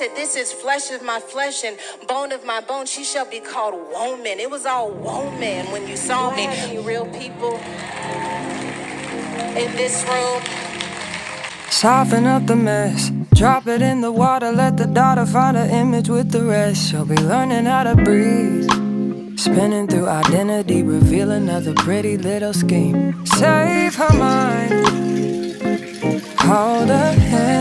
said, this is flesh of my flesh and bone of my bone. She shall be called woman. It was all woman when you saw me. Any real people in this room? Soften up the mess, drop it in the water, let the daughter find her image with the rest. She'll be learning how to breathe, spinning through identity, reveal another pretty little scheme. Save her mind, hold her hand,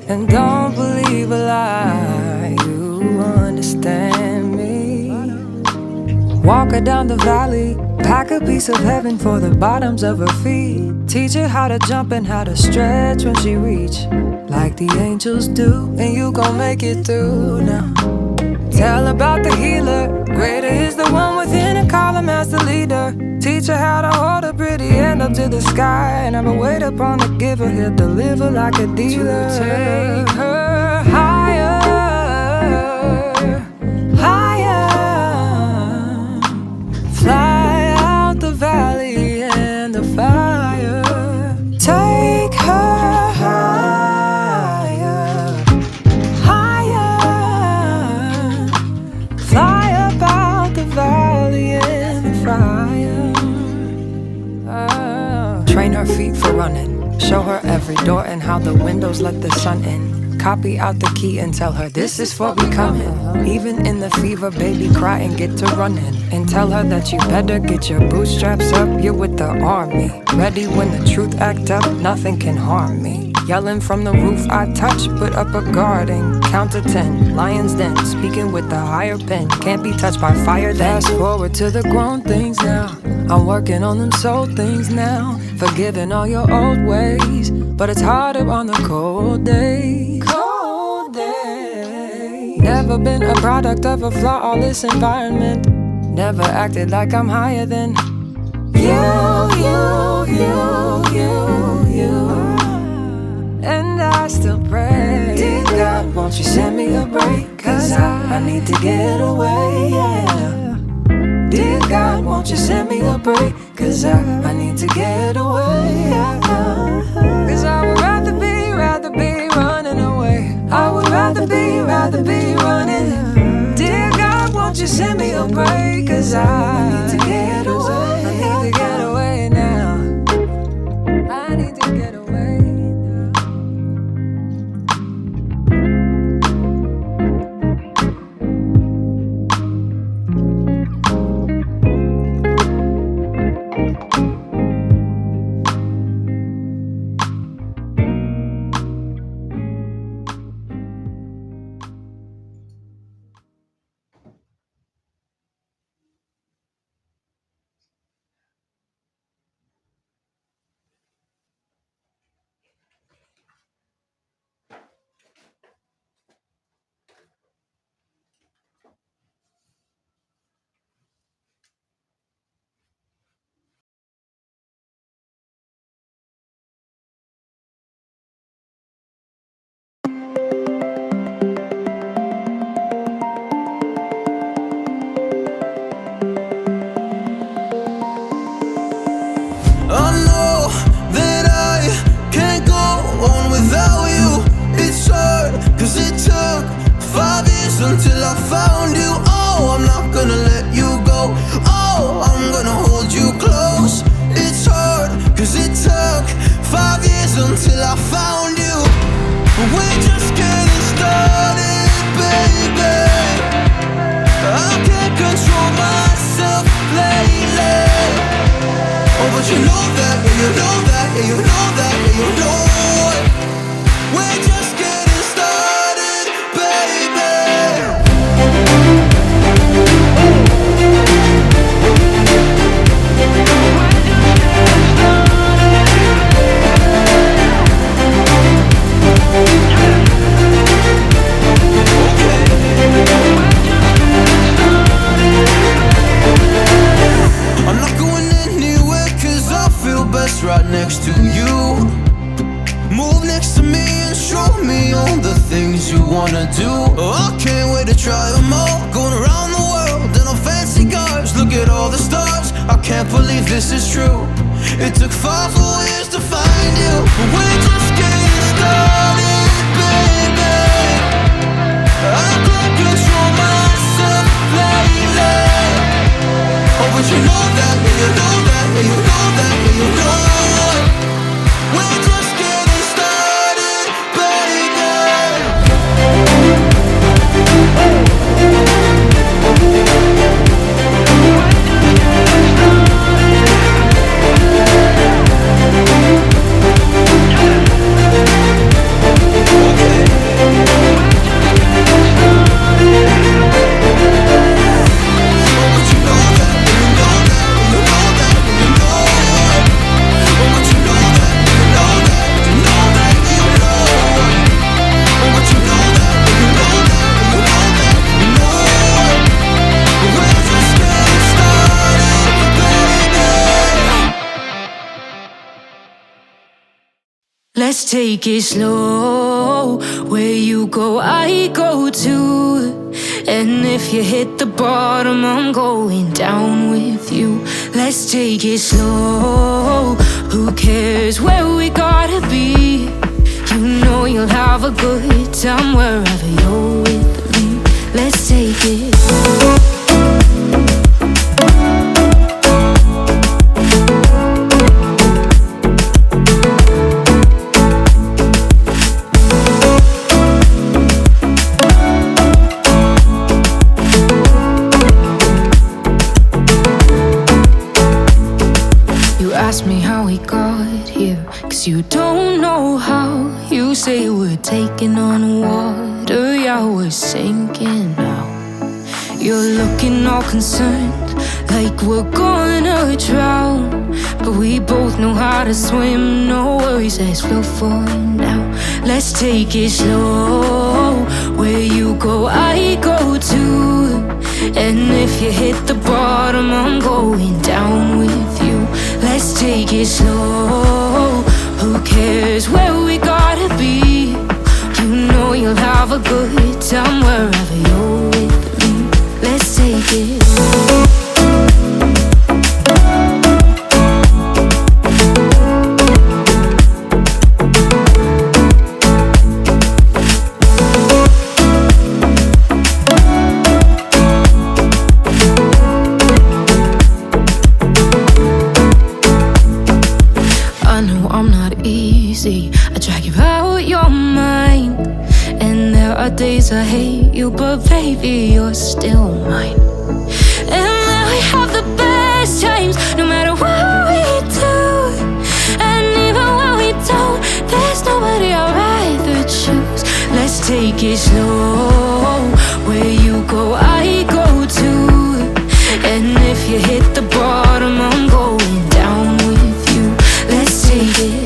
and don't believe a lie, you understand me. Walk her down the valley, pack a piece of heaven for the bottoms of her feet. Teach her how to jump and how to stretch when she reach, like the angels do, and you gon' make it through now. Tell about the healer, greater is the one within, and call him as the leader. Teach her how to hold a pretty hand up to the sky, and have a wait upon the giver, he'll deliver like a dealer. To take her higher, higher, fly out the valley and the fire. Take her higher, higher, fly up out the valley and the fire. Train her feet for running, show her every door and how the windows let the sun in. Copy out the key and tell her this is for becoming. Even in the fever, baby, cry and get to running. And tell her that you better get your bootstraps up, you're with the army. Ready when the truth act up, nothing can harm me. Yelling from the roof I touch, put up a guard and count to 10. Lion's den, speaking with the higher pen. Can't be touched by fire then. Fast forward to the grown things now, I'm working on them soul things now. Forgiving all your old ways, but it's harder on the cold days. Cold days. Never been a product of a flawless environment. Never acted like I'm higher than you. And I still pray, dear God, won't you send me a break? Cause I need to get away, yeah. Dear God, won't you send me a break? Cause I need to get away, yeah. Cause I would rather be running away. I would rather be running. Dear God, won't you send me a break? Cause I need to get away. I need to get away now. I need to get away. Until I found you, oh, I'm not gonna let you go. Oh, I'm gonna hold you close. It's hard, cause it took 5 years until I found you. We're just getting started, baby. I can't control myself lately. Oh, but you know that, yeah, you know that, yeah, you know that, yeah, you know it. We're just getting started, baby. I'm not going anywhere cause I feel best right next to you. Move next to me and show me all the things you wanna do. Oh, I can't wait to try them all. Going around the world in on fancy cars. Look at all the stars, I can't believe this is true. It took 5 whole years to find you. We're just getting started, baby. take it slow. Where you go, I go too. And if you hit the bottom, I'm going down with you. Let's take it slow. Who cares where we gotta be? You know you'll have a good time wherever you're with me. Let's take it. Ask me how we got here, 'cause you don't know how. You say we're taking on water, yeah, we're sinking now. You're looking all concerned, like we're gonna drown. But we both know how to swim, no worries, let's flow for now. Let's take it slow. Where you go, I go too. And if you hit the bottom, I'm going down with you. Let's take it slow. Who cares where we gotta be? You know you'll have a good time wherever you're with me. Let's take it. I drag you out your mind, and there are days I hate you, but baby, you're still mine. And now we have the best times, no matter what we do. And even when we don't, there's nobody I'd rather choose. Let's take it slow. Where you go, I go too. And if you hit the bottom, I'm going down with you. Let's take it.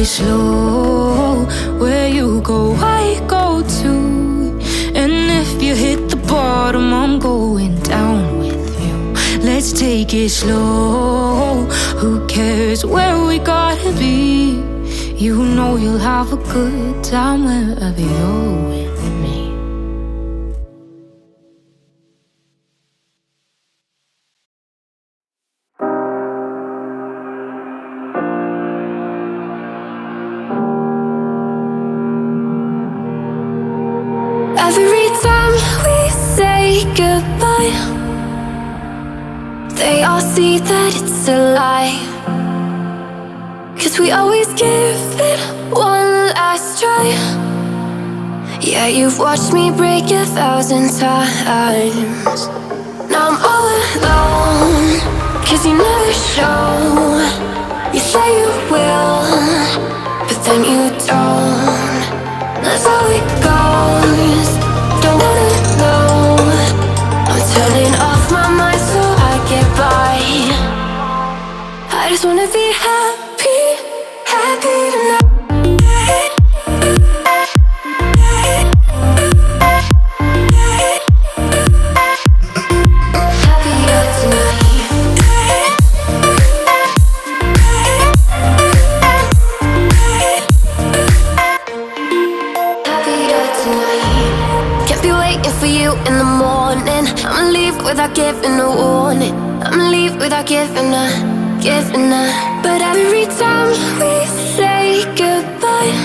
Slow, where you go, I go too. And if you hit the bottom, I'm going down with you. Let's take it slow. Who cares where we gotta be? You know you'll have a good time wherever you're with me. Every time we say goodbye, they all see that it's a lie. 'Cause we always give it one last try. Yeah, you've watched me break 1,000 times. Now I'm all alone, 'cause you never show. You say you will, but then you don't. That's how it goes. Don't wanna know. I'm turning off my mind so I get by. I just wanna be happy, happy tonight. Without giving a warning, I'ma leave without giving a. But every time we say goodbye,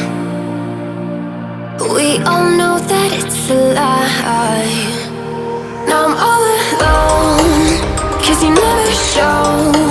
we all know that it's a lie. Now I'm all alone, 'cause you never show.